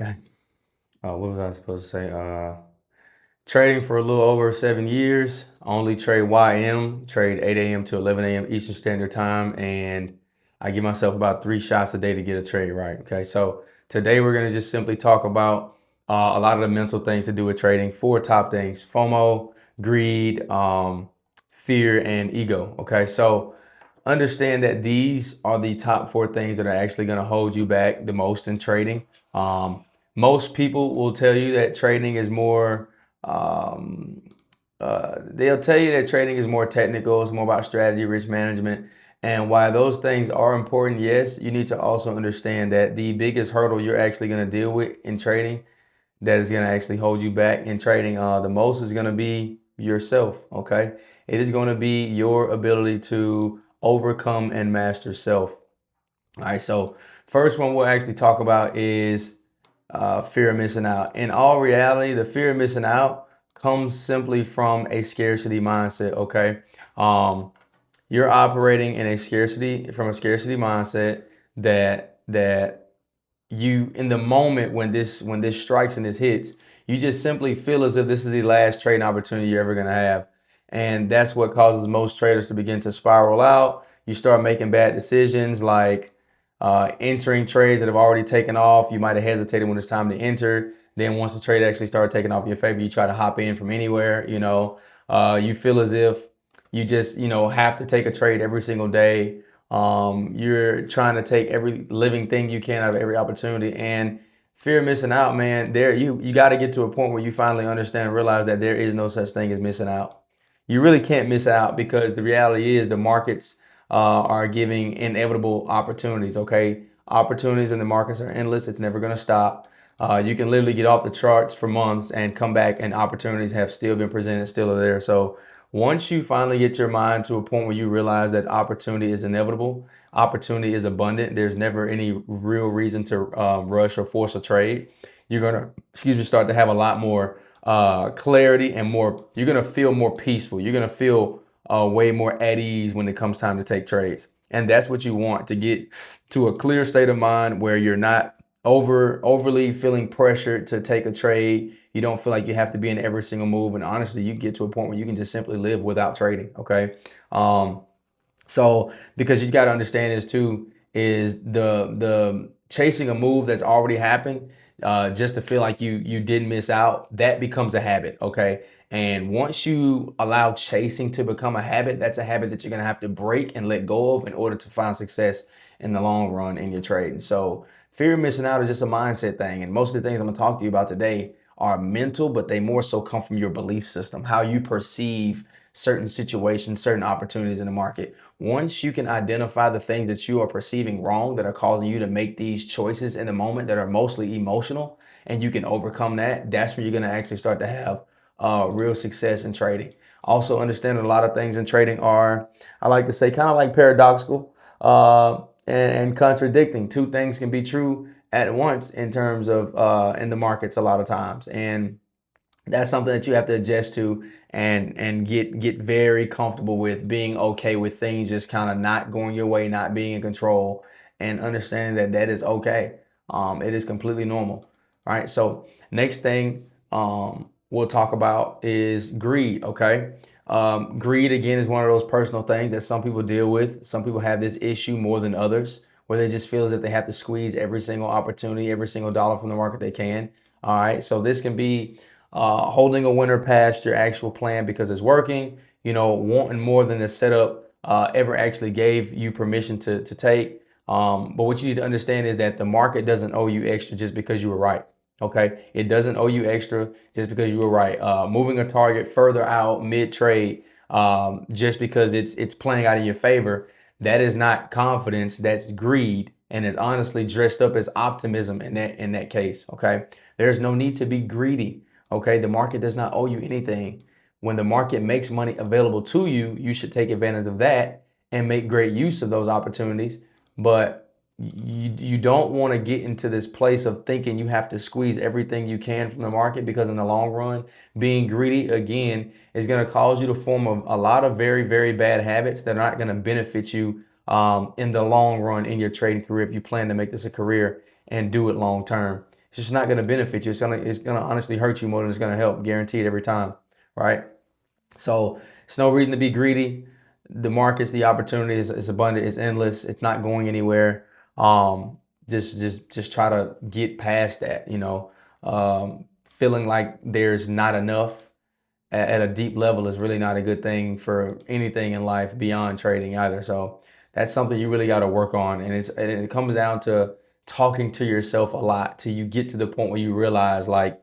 Okay. What was I supposed to say? Trading for a little over 7 years. Only trade YM, trade 8 a.m. to 11 a.m. Eastern Standard Time. And I give myself about 3 shots a day to get a trade right. Okay. So today we're going to just simply talk about a lot of the mental things to do with trading. 4 top things: FOMO, greed, fear, and ego. Okay. So understand that these are the top 4 things that are actually going to hold you back the most in trading. Um, Most people will tell you that trading is more, um, they'll tell you that trading is more technical, it's more about strategy, risk management. And while those things are important, yes, you need to also understand that the biggest hurdle you're actually going to deal with in trading that is going to actually hold you back in trading the most is going to be yourself. Okay, it is going to be your ability to overcome and master self. All right, so first one we'll actually talk about is fear of missing out. In all reality, the fear of missing out comes simply from a scarcity mindset. Okay, um, you're operating in a scarcity mindset that you, in the moment when this strikes and this hits, you just simply feel as if this is the last trading opportunity you're ever going to have. And that's what causes most traders to begin to spiral out. You start making bad decisions, like entering trades that have already taken off. You might have hesitated when it's time to enter. Then once the trade actually started taking off in your favor, you try to hop in from anywhere. You feel as if you just have to take a trade every single day. You're trying to take every living thing you can out of every opportunity, and fear of missing out, man. You got to get to a point where you finally understand and realize that there is no such thing as missing out. You really can't miss out, because the reality is the markets are giving inevitable opportunities. Okay, opportunities in the markets are endless. It's never going to stop. You can literally get off the charts for months and come back, and opportunities have still been presented, still are there. So once you finally get your mind to a point where you realize that opportunity is inevitable, opportunity is abundant, there's never any real reason to rush or force a trade. You're gonna, start to have a lot more clarity, and you're gonna feel more peaceful. You're gonna feel way more at ease when it comes time to take trades. And that's what you want, to get to a clear state of mind where you're not overly feeling pressured to take a trade. You don't feel like you have to be in every single move. And honestly, you get to a point where you can just simply live without trading. Okay. So because you got to understand this too, is the chasing a move that's already happened, just to feel like you didn't miss out, that becomes a habit. Okay. And once you allow chasing to become a habit, that's a habit that you're gonna have to break and let go of in order to find success in the long run in your trading. So fear of missing out is just a mindset thing. And most of the things I'm gonna talk to you about today are mental, but they more so come from your belief system, how you perceive certain situations, certain opportunities in the market. Once you can identify the things that you are perceiving wrong that are causing you to make these choices in the moment that are mostly emotional, and you can overcome that, that's when you're going to actually start to have real success in trading. Also, understand that a lot of things in trading are, I like to say, kind of like paradoxical and contradicting. Two things can be true at once in terms of in the markets a lot of times. And that's something that you have to adjust to, and get very comfortable with, being okay with things just kind of not going your way, not being in control, and understanding that that is okay. It is completely normal. Right. So next thing we'll talk about is greed. Okay. Greed, again, is one of those personal things that some people deal with. Some people have this issue more than others, where they just feel as if they have to squeeze every single opportunity, every single dollar from the market they can. All right. So this can be holding a winner past your actual plan because it's working, wanting more than the setup ever actually gave you permission to take. But what you need to understand is that the market doesn't owe you extra just because you were right. Okay, it doesn't owe you extra just because you were right. Moving a target further out mid trade, just because it's playing out in your favor, that is not confidence. That's greed, and is honestly dressed up as optimism in that case. Okay, there's no need to be greedy. Okay, the market does not owe you anything. When the market makes money available to you, you should take advantage of that and make great use of those opportunities. But you don't want to get into this place of thinking you have to squeeze everything you can from the market, because in the long run, being greedy, again, is going to cause you to form a lot of very, very bad habits that are not going to benefit you in the long run in your trading career, if you plan to make this a career and do it long term. It's just not going to benefit you. It's gonna honestly hurt you more than it's going to help, guaranteed every time, right? So it's no reason to be greedy. The markets, the opportunity is abundant, it's endless, it's not going anywhere. Just try to get past that, feeling like there's not enough at a deep level is really not a good thing for anything in life beyond trading either. So that's something you really got to work on. And it comes down to talking to yourself a lot till you get to the point where you realize, like,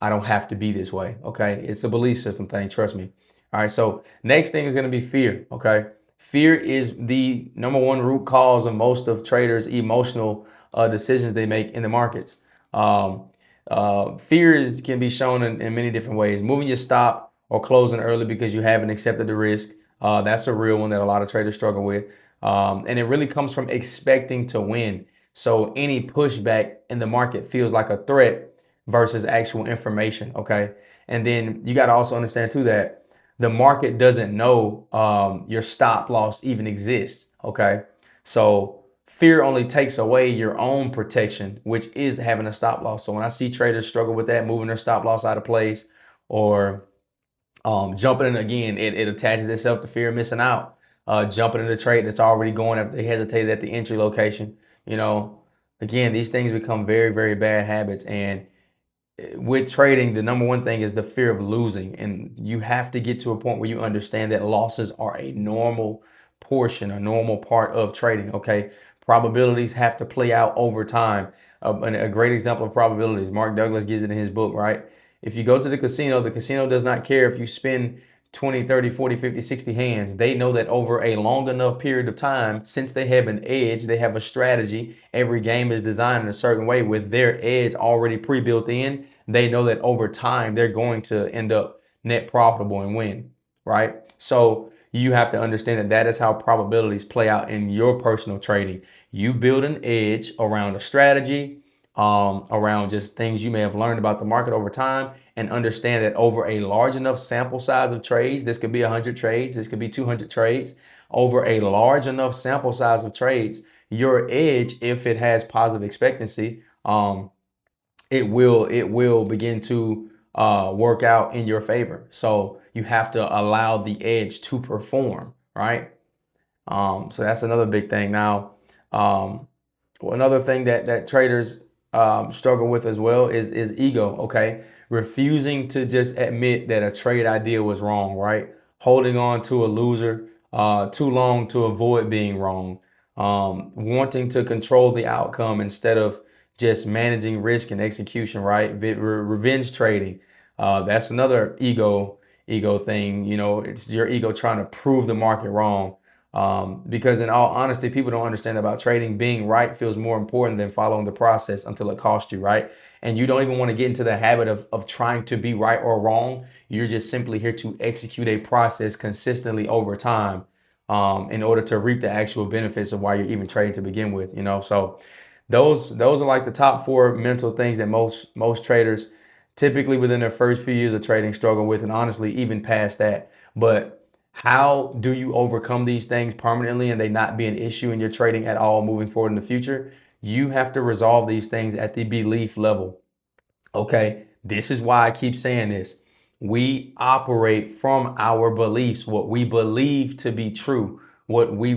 I don't have to be this way. Okay. It's a belief system thing. Trust me. All right. So next thing is going to be fear. Okay. Fear is the number one root cause of most of traders' emotional decisions they make in the markets. Fear can be shown in many different ways. Moving your stop or closing early because you haven't accepted the risk. That's a real one that a lot of traders struggle with. And it really comes from expecting to win. So any pushback in the market feels like a threat versus actual information. Okay. And then you got to also understand too that the market doesn't know your stop loss even exists. Okay. So fear only takes away your own protection, which is having a stop loss. So when I see traders struggle with that, moving their stop loss out of place or jumping in again, it attaches itself to fear of missing out. Jumping in the trade that's already going after they hesitated at the entry location. Again, these things become very, very bad habits. And with trading, the number one thing is the fear of losing. And you have to get to a point where you understand that losses are a normal portion, a normal part of trading. Okay. Probabilities have to play out over time. And a great example of probabilities, Mark Douglas gives it in his book, right? If you go to the casino does not care if you spend 20, 30, 40, 50, 60 hands. They know that over a long enough period of time, since they have an edge, they have a strategy. Every game is designed in a certain way with their edge already pre-built in. They know that over time, they're going to end up net profitable and win, right? So you have to understand that that is how probabilities play out in your personal trading. You build an edge around a strategy, around just things you may have learned about the market over time, and understand that over a large enough sample size of trades, this could be 100 trades, this could be 200 trades, over a large enough sample size of trades, your edge, if it has positive expectancy, it will begin to work out in your favor. So you have to allow the edge to perform, right? So that's another big thing. Now, another thing that traders struggle with as well is ego. Okay, refusing to just admit that a trade idea was wrong, right? Holding on to a loser too long to avoid being wrong. Wanting to control the outcome instead of just managing risk and execution, right? Revenge trading. That's another ego thing. It's your ego trying to prove the market wrong. Because in all honesty, people don't understand about trading. Being right feels more important than following the process until it costs you, right? And you don't even want to get into the habit of trying to be right or wrong. You're just simply here to execute a process consistently over time, in order to reap the actual benefits of why you're even trading to begin with, So those are like the top four mental things that most traders typically within their first few years of trading struggle with, and honestly, even past that. But how do you overcome these things permanently and they not be an issue in your trading at all moving forward in the future? You have to resolve these things at the belief level. Okay, this is why I keep saying this. We operate from our beliefs, what we believe to be true,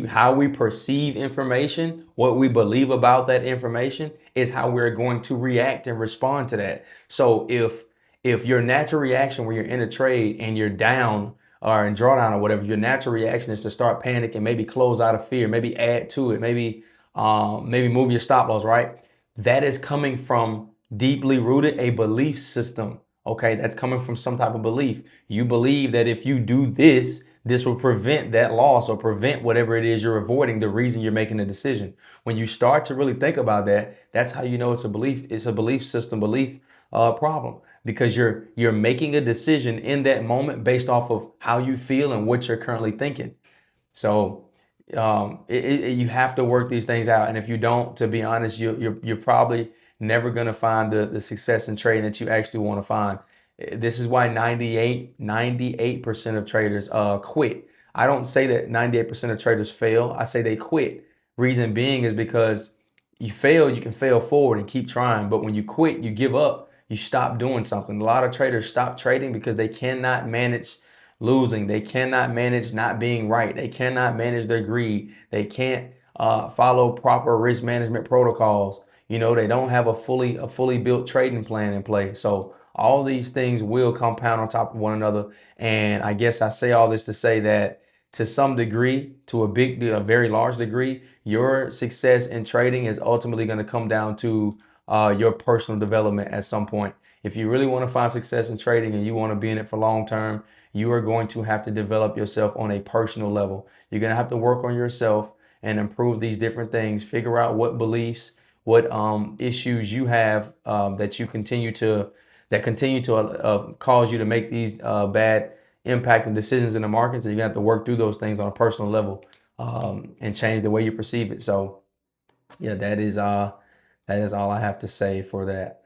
how we perceive information, what we believe about that information is how we're going to react and respond to that. So if your natural reaction when you're in a trade and you're down or in drawdown or whatever, your natural reaction is to start panicking, maybe close out of fear, maybe add to it, maybe move your stop loss, right? That is coming from deeply rooted a belief system. Okay, that's coming from some type of belief. You believe that if you do this, this will prevent that loss or prevent whatever it is you're avoiding, the reason you're making the decision. When you start to really think about that, that's how you know it's a belief. It's a belief system, belief problem, because you're making a decision in that moment based off of how you feel and what you're currently thinking. So you have to work these things out, and if you don't, to be honest, you're probably never going to find the success in trading that you actually want to find. This is why 98% of traders quit. I don't say that 98% of traders fail. I say they quit. Reason being is because you fail, you can fail forward and keep trying. But when you quit, you give up, you stop doing something. A lot of traders stop trading because they cannot manage losing. They cannot manage not being right. They cannot manage their greed. They can't follow proper risk management protocols. You know, they don't have a fully built trading plan in place. So all these things will compound on top of one another. And I guess I say all this to say that to some degree, to a very large degree, your success in trading is ultimately going to come down to your personal development at some point. If you really want to find success in trading and you want to be in it for long term, you are going to have to develop yourself on a personal level. You're going to have to work on yourself and improve these different things. Figure out what beliefs, what issues you have that continue to cause you to make these bad impacting decisions in the markets. And you're gonna have to work through those things on a personal level and change the way you perceive it. So yeah, that is all I have to say for that.